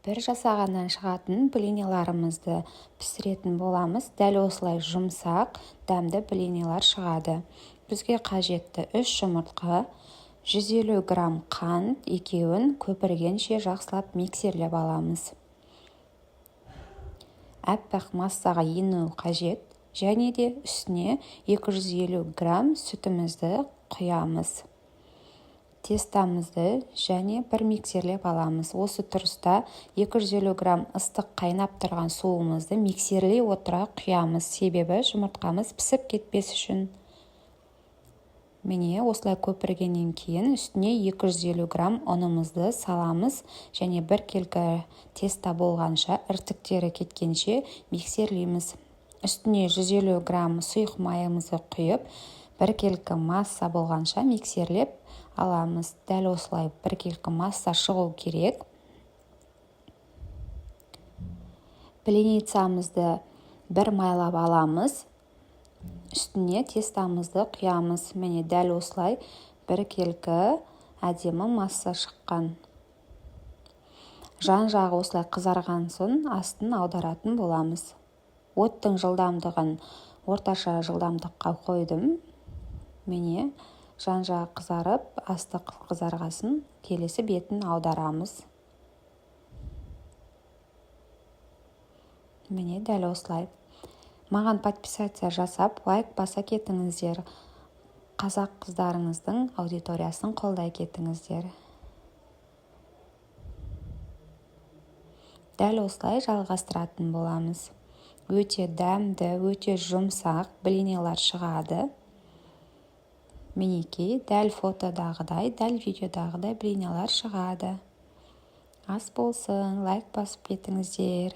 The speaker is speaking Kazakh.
Бір жасағаннан шығатын блиниларымызды пісіретін боламыз. Дәл осылай жұмсақ, дәмді блинилар шығады. Бізге қажетті 3 жұмыртқа, 150 грамм қант, екеуін көпіргенше жақсылап миксерлеп аламыз. Әппақ массаға ену қажет, және де үстіне 250 грамм сүтімізді құямыз. Тестамызды және бір миксерлеп аламыз. Осы тұрыста 250 грамм ыстық қайнап тұрған суымызды миксерлей отыра құямыз, себебі жұмыртқамыз пісіп кетпес үшін. Міне осылай көпіргеннен кейін үстіне 250 грамм ұнымызды саламыз және бір келкі теста болғанша, іртіктері кеткенше миксерлейміз. Үстіне 150 грамм сұйық майымызды құйып, бір келкі масса болғанша миксерлеп аламыз. Дәл осылай бір келкі масса шығу керек. Блиницамызды бір майлап аламыз. Үстіне тестамызды құямыз. Міне дәл осылай бір келкі әдемі масса шыққан. Жан жағы осылай қызарған соң астын аударатын боламыз. Оттың жылдамдығын орташа жылдамдыққа қойдым. Міне жан жағы қызарып, асты қызарғасын, келесі бетін аударамыз. Міне дәл осылай. Маған подписация жасап, лайк баса кетіңіздер. Қазақ қыздарыңыздың аудиториясын қолдай кетіңіздер. Дәл осылай жалғастыратын боламыз. Өте дәмді, өте жұмсақ блинилар шығады. Мінекей, дәл фотодағыдай, дәл видеодағыдай блинилар шығады. Ас болсын, лайк басып кетіңіздер.